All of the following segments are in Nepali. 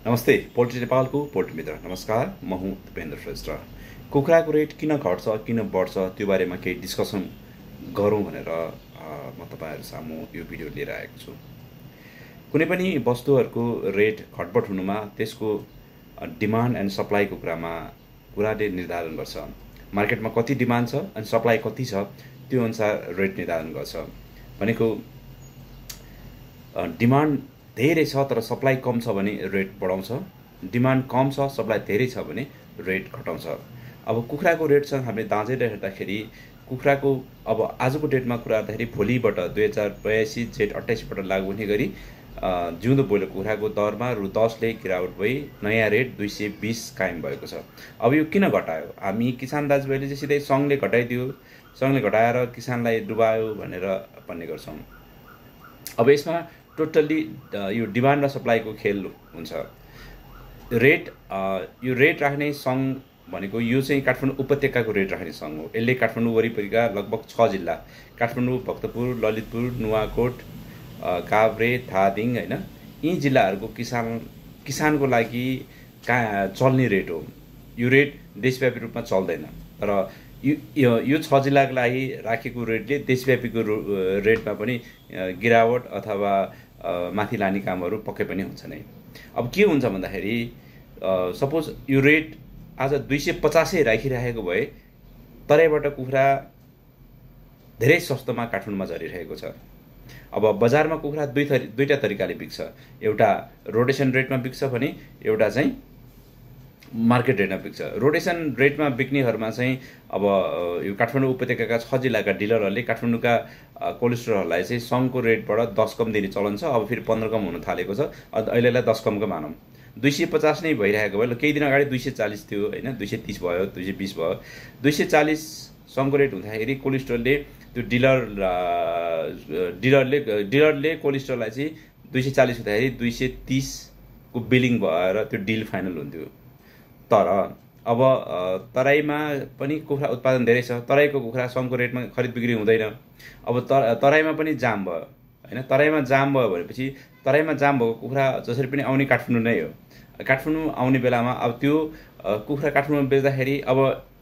नमस्ते पोल्ट्री नेपालको पोल्ट्री मित्र नमस्कार म हुँ दिपेन्द्र श्रेष्ठ। कुखुराको रेट किन घट्छ किन बढ्छ त्यो बारेमा केही डिस्कसन गरौँ भनेर म तपाईहरु सामु यो भिडियो लिएर आएको छु। कुनै पनि वस्तुहरूको रेट घटबढ हुनुमा त्यसको डिमान्ड एन्ड सप्लाईको कुराले निर्धारण गर्छ। मार्केटमा कति डिमान्ड छ अनि सप्लाई कति छ त्यो अनुसार रेट निर्धारण गर्छ। भनेको डिमान्ड धेरै छ तर सप्लाई कम छ भने रेट बढाउँछ, डिमान्ड कम छ सप्लाई धेरै छ भने रेट घटाउँछ। अब कुखुराको रेटसँग हामीले दाँजेर हेर्दाखेरि कुखुराको अब आजको डेटमा कुरा गर्दाखेरि भोलिबाट 2082 जेठ 28बाट लागू हुने गरी जिउँदो ब्रोइलर कुखुराको दरमा रु 10 ले गिरावट भई नयाँ रेट 220 कायम भएको छ। अब यो किन घटायो? हामी किसान दाजुभाइले चाहिँ सिधै सङ्घले घटाइदियो, सङ्घले घटाएर किसानलाई डुबायो भनेर भन्ने गर्छौँ। अब यसमा टोटल्ली यो डिमान्ड र सप्लाईको खेल हुन्छ। यो रेट राख्ने सङ्घ भनेको यो चाहिँ काठमाडौँ उपत्यकाको रेट राख्ने सङ्घ हो। यसले काठमाडौँ वरिपरिका लगभग 6 जिल्ला काठमाडौँ, भक्तपुर, ललितपुर, नुवाकोट, काभ्रे, धादिङ हैन यी जिल्लाहरूको किसानको लागि चल्ने रेट हो। यो रेट देशव्यापी रूपमा चल्दैन तर यो 6 जिल्लाको लागि राखेको रेटले देशव्यापीको रेटमा पनि गिरावट अथवा माथि लाने कामहरू पक्कै पनि हुन्छ नै। अब के हुन्छ भन्दाखेरि सपोज यो रेट आज 250 राखिरहेको भए तराईबाट कुखुरा धेरै सस्तोमा काठमाडौँमा झरिरहेको छ। अब बजारमा कुखुरा दुईटा तरिकाले बिक्छ, एउटा रोटेसन रेटमा बिक्छ भने एउटा चाहिँ मार्केट रेटमा बिक्छ। रोटेसन रेटमा बिक्नेहरुमा चाहिँ अब यो काठमाडौँ उपत्यकाका 6 जिल्लाका डिलरहरूले काठमाडौँका कोलेस्ट्रोलहरूलाई चाहिँ सङ्घको रेटबाट 10 कम दिने चलन छ। अब फेरि 15 कम हुन थालेको छ। अहिलेलाई 10 कमको मानौँ 250 नै भइरहेको भयो। केही दिन अगाडि 240 थियो हैन, 230 भयो, 220 भयो। 240 सङ्घको रेट हुँदाखेरि कोलेस्ट्रोलले त्यो डिलरले कोलेस्ट्रोललाई चाहिँ 240 हुँदाखेरि 230 को बिलिङ भएर त्यो डिल फाइनल हुन्थ्यो। तर अब तराईमा पनि कुखुरा उत्पादन धेरै छ, तराईको कुखुरा सङ्घको रेटमा खरिद बिक्री हुँदैन। अब तराईमा पनि जाम भयो हैन, तराईमा जाम भयो भनेपछि तराईमा जाम भएको कुखुरा जसरी पनि आउने काठमाडौँ नै हो। काठमाडौँ आउने बेलामा अब त्यो कुखुरा काठमाडौँमा बेच्दाखेरि अब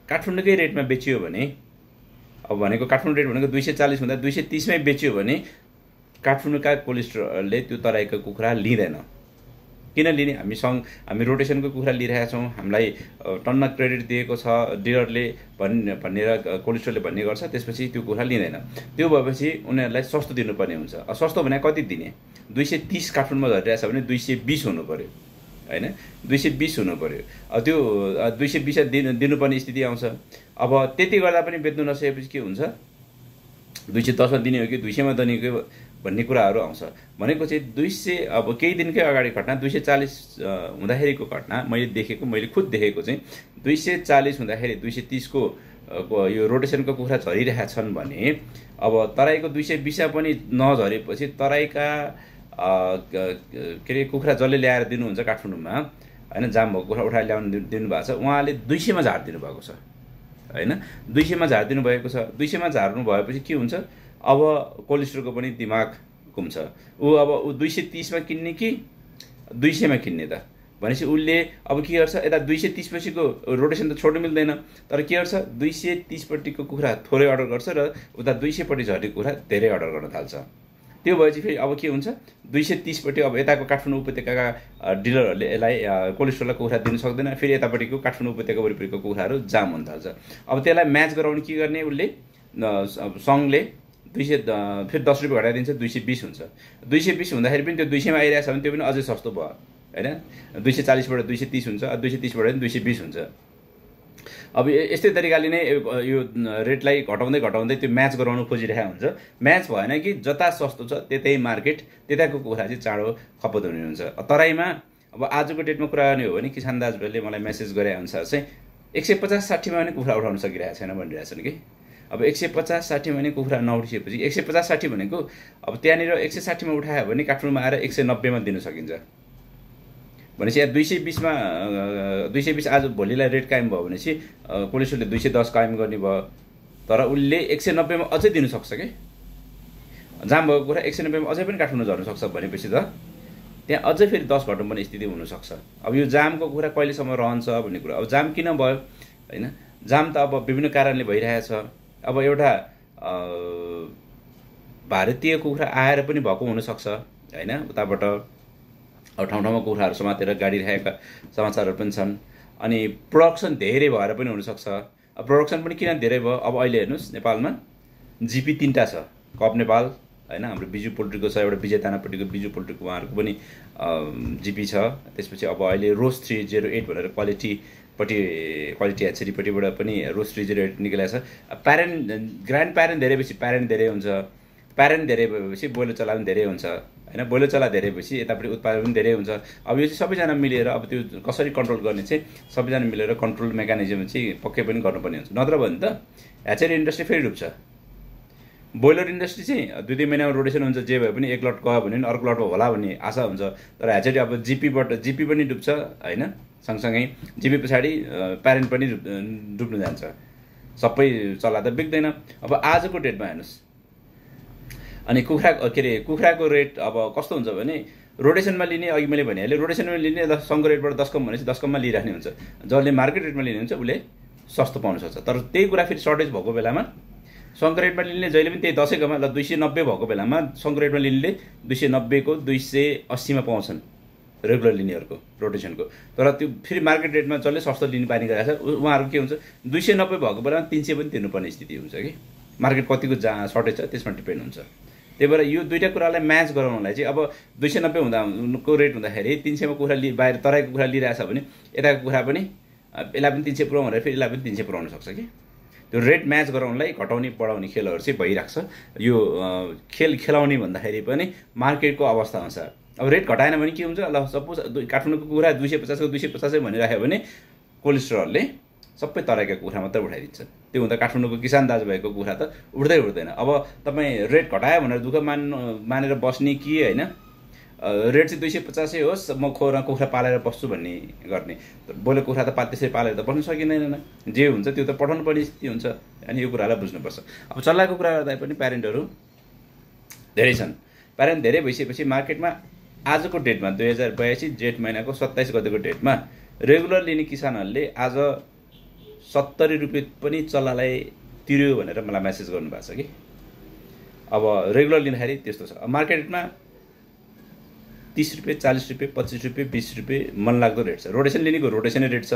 काठमाडौँकै रेटमा बेचियो भने अब भनेको काठमाडौँ रेट भनेको 240 हुँदा 230 मै बेचियो भने काठमाडौँका कोलेस्ट्रोलले त्यो तराईको कुखुरा लिँदैन। किन लिने? हामी रोटेसनको कुखुरा लिइरहेका छौँ, हामीलाई टनमा क्रेडिट दिएको छ डिलरले भनेर कोलेस्ट्रोलले भन्ने गर्छ, त्यसपछि त्यो कुखुरा लिँदैन। त्यो भएपछि उनीहरूलाई सस्तो दिनुपर्ने हुन्छ। सस्तो भने कति दिने? 230 काठमाडौँमा झरिरहेछ भने 220 हुनु पर्यो हैन, 220 हुनु पर्यो। अब त्यो 220 दिनुपर्ने स्थिति आउँछ। अब त्यति गर्दा पनि बेच्नु नसकेपछि के हुन्छ? 210 मा दिने हो कि 200 मा दिने हो भन्ने कुराहरू आउँछ। भनेको चाहिँ 200 अब केही दिनकै अगाडि घटना 240 हुँदाखेरिको घटना मैले खुद देखेको चाहिँ 240 हुँदाखेरि 230 को यो रोटेसनको कुखुरा झरिरहेका छन् भने अब तराईको 220 पनि नझरेपछि तराईका के रे कुखुरा जसले ल्याएर दिनुहुन्छ काठमाडौँमा हैन, जाम भएको कुखुरा उठाएर ल्याउन दिनु भएको छ, उहाँले 200 मा झारिदिनु भएको छ हैन, 200 मा झारिदिनु भएको छ। 200 मा झार्नु भएपछि के हुन्छ? अब कोलेस्ट्रोलको पनि दिमाग घुम्छ। अब 230 मा किन्ने कि 200 मा किन्ने त भनेपछि उसले अब के गर्छ? यता 230 पछिको रोटेसन त छोड्नु मिल्दैन, तर के गर्छ? 230 पट्टिको कुखुरा थोरै अर्डर गर्छ र उता 200 पट्टि झरेको कुखुरा धेरै अर्डर गर्न थाल्छ। त्यो भएपछि फेरि अब के हुन्छ? 230 पट्टि अब यताको काठमाडौँ उपत्यकाका डिलरहरूले यसलाई कोलेस्ट्रोललाई कुखुरा दिन सक्दैन, फेरि यतापट्टिको काठमाडौँ उपत्यका वरिपरिको कुखुराहरू जाम हुन थाल्छ। अब त्यसलाई म्याच गराउन के गर्ने? उसले सङ्घले 200 फेरि 10 रुपियाँ घटाइदिन्छ, 220 हुन्छ। 220 हुँदाखेरि पनि त्यो 200 मा आइरहेछ भने त्यो पनि अझै सस्तो भयो हैन। 240 बाट 230 हुन्छ, 230 बाट 220 हुन्छ। अब यस्तै तरिकाले नै यो रेटलाई घटाउँदै त्यो म्याच गराउन खोजिरहेको हुन्छ। म्याच भएन कि जता सस्तो छ त्यतै मार्केट, त्यताको कुखुरा चाहिँ चाँडो खपत हुने हुन्छ। तराईमा अब आजको डेटमा कुरा गर्ने हो भने किसान दाजुभाइले मलाई मेसेज गरे अनुसार चाहिँ 150-60 मा पनि कुखुरा उठाउन सकिरहेको छैन भनिरहेछन् कि। अब 150-60 मा पनि कुखुरा नउठिएपछि 150-60 भनेको अब त्यहाँनिर 160 मा उठायो भने काठमाडौँमा आएर 190 मा दिन सकिन्छ भनेपछि यहाँ 220 आज भोलिलाई रेट कायम भयो भनेपछि कोलेस्ट्रोलले 210 कायम गर्ने भयो, तर उसले 190 मा अझै दिन सक्छ के। जाम भएको कुरा 190 मा अझै पनि काठमाडौँ झर्न सक्छ भनेपछि त त्यहाँ अझै फेरि 10 घट्नुपर्ने स्थिति हुनसक्छ। अब यो जामको कुरा कहिलेसम्म रहन्छ भन्ने कुरा, अब जाम किन भयो होइन, जाम त अब विभिन्न कारणले भइरहेछ। अब एउटा भारतीय कुखुरा आएर पनि भएको हुनसक्छ होइन, उताबाट अब ठाउँ ठाउँमा कुखुराहरू समातेर गाडी राखेका समाचारहरू पनि छन्। अनि प्रोडक्सन धेरै भएर पनि हुनसक्छ। अब प्रोडक्सन पनि किन धेरै भयो, अब अहिले हेर्नुहोस् नेपालमा जिपी 3टा छ, कप नेपाल होइन, हाम्रो बिजु पोल्ट्रीको छ, एउटा विजय तानापट्टिको बिजु पोल्ट्रीको उहाँहरूको पनि जिपी छ। त्यसपछि अब अहिले रोज 308 भनेर क्वालिटी ह्याचरीपट्टिबाट पनि रोज 308 निक्लेको छ। प्यारेन्ट ग्रान्ड प्यारेन्ट धेरै भएपछि प्यारेन्ट धेरै हुन्छ, प्यारेन्ट धेरै भएपछि बोइलर चल्ला पनि धेरै हुन्छ होइन, बोइलर चल्ला धेरै भएपछि यतापट्टि उत्पादन पनि धेरै हुन्छ। अब यो चाहिँ सबैजना मिलेर अब त्यो कसरी कन्ट्रोल गर्ने चाहिँ सबैजना मिलेर कन्ट्रोल मेकानिजम चाहिँ पक्कै पनि गर्नुपर्ने हुन्छ, नत्र भने त ह्याचरी इन्डस्ट्री फेरि डुब्छ। बोइलर इन्डस्ट्री चाहिँ 2-3 महिनामा रोटेसन हुन्छ, जे भए पनि एक लट गयो भने अर्को लटमा होला भन्ने आशा हुन्छ। तर ह्याचरी अब जिपी पनि डुब्छ होइन, सँगसँगै जिपी पछाडि प्यारेन्ट पनि डुब्नु जान्छ, सबै चल्ला त बिग्दैन। अब आजको डेटमा हेर्नुहोस्, अनि कुखुराको रेट अब कस्तो हुन्छ भने रोटेसनमा लिने, अघि मैले भनिहालेँ रोटेसनमा लिने सङ्घको रेटबाट 10 कम भनेपछि 10 कममा लिइराख्ने हुन्छ। जसले मार्केट रेटमा लिने हुन्छ उसले सस्तो पाउन सक्छ। तर त्यही कुरा फेरि सर्टेज भएको बेलामा सङ्घको रेटमा लिने जहिले पनि त्यही 10 कमा ल 290 भएको बेलामा सङ्घको रेटमा लिनेले 290 को 280 मा पाउँछन् रेगुलर लिनेहरूको रोटेसनको। तर त्यो फेरि मार्केट रेटमा जसले सस्तो लिने बानी गरेको छ उहाँहरूको के हुन्छ, 290 भएको बेलामा 300 पनि तिर्नुपर्ने स्थिति हुन्छ कि मार्केट कतिको सर्टेज छ त्यसमा डिपेन्ड हुन्छ। त्यही भएर यो दुईवटा कुरालाई म्याच गराउनलाई चाहिँ अब 290 हुँदाको रेट हुँदाखेरि 300 मा कुखुरा बाहिर तराईको कुखुरा लिइरहेछ भने यताको कुखुरा पनि यसलाई पनि 300 पुऱ्याउँ भनेर फेरि यसलाई पनि 300 पुऱ्याउन सक्छ कि। त्यो रेट म्याच गराउनलाई घटाउने बढाउने खेलहरू चाहिँ भइरहेको छ। यो खेलाउने भन्दाखेरि पनि मार्केटको अवस्था अनुसार अब रेट घटाएन भने के हुन्छ, ल सपोज काठमाडौँको कुखुरा 250 को 250 भनिराख्यो भने कोलेस्ट्रलले सबै तराईका कुखुरा मात्रै उठाइदिन्छ। त्यो हुँदा काठमाडौँको किसान दाजुभाइको कुखुरा त उठ्दैन। अब तपाईँ रेट घटायो भनेर दुःख मानेर बस्ने कि होइन, रेट चाहिँ 250 होस् म कुखुरा पालेर बस्छु भन्ने गर्ने, बोइलर कुखुरा त त्यसरी पालेर त बस्नु सकिँदैन, जे हुन्छ त्यो त पठाउनु पर्ने स्थिति हुन्छ। अनि यो कुरालाई बुझ्नुपर्छ। अब चल्लाको कुरा गर्दा पनि प्यारेन्टहरू धेरै छन्। प्यारेन्ट धेरै भइसकेपछि मार्केटमा आजको डेटमा 2082 जेठ महिनाको 27 गतेको डेटमा रेगुलर लिने किसानहरूले आज 70 रुपियाँ पनि चल्लालाई तिर्यो भनेर मलाई मेसेज गर्नुभएको छ कि। अब रेगुलर लिँदाखेरि त्यस्तो छ। अब मार्केटमा 30 रुपियाँ 40 रुपियाँ 25 रुपियाँ 20 रुपियाँ मनलाग्दो रेट छ। रोटेसन लिनेको रोटेसनै रेट छ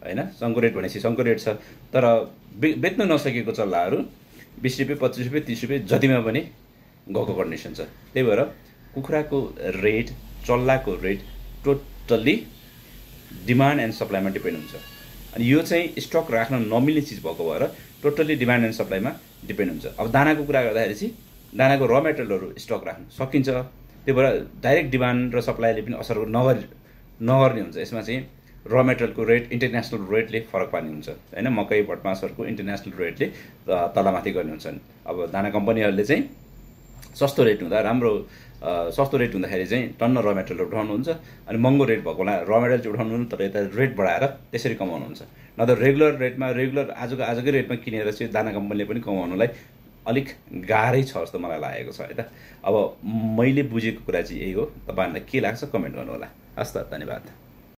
होइन, सङ्घको रेट भनेपछि सङ्घको रेट छ। तर बेच्नु नसकेको चल्लाहरू 20 रुपियाँ 25 रुपियाँ 30 रुपियाँ जतिमा पनि गएको कन्डिसन छ। त्यही भएर कुखुराको रेट चल्लाको रेट टोटल्ली डिमान्ड एन्ड सप्लाईमा डिपेन्ड हुन्छ। अनि यो चाहिँ स्टक राख्न नमिल्ने चिज भएको भएर टोटल्ली डिमान्ड एन्ड सप्लाईमा डिपेन्ड हुन्छ। अब दानाको कुरा गर्दाखेरि चाहिँ दानाको र मेटेरियलहरू स्टक राख्न सकिन्छ। त्यही भएर डाइरेक्ट डिमान्ड र सप्लाईले पनि असर नगर्ने हुन्छ। यसमा चाहिँ र मेटेरियलको रेट इन्टरनेसनल रेटले फरक पार्ने हुन्छ होइन, मकै भटमासहरूको इन्टरनेसनल रेटले तलमाथि गर्ने हुन्छन्। अब दाना कम्पनीहरूले चाहिँ सस्तो रेट हुँदाखेरि चाहिँ टन्न र मेटेरियल उठाउनुहुन्छ, अनि महँगो रेट भएकोलाई र मेटेरियल चाहिँ उठाउनु, तर यता रेट बढाएर त्यसरी कमाउनुहुन्छ। नत्र रेगुलर आजकै रेटमा किनेर चाहिँ दाना कम्पनीले पनि कमाउनुलाई अलिक गाह्रै छ जस्तो मलाई लागेको छ है त। अब मैले बुझेको कुरा चाहिँ यही हो। तपाईँहरूलाई के लाग्छ कमेन्ट गर्नु होला। हस् त, धन्यवाद।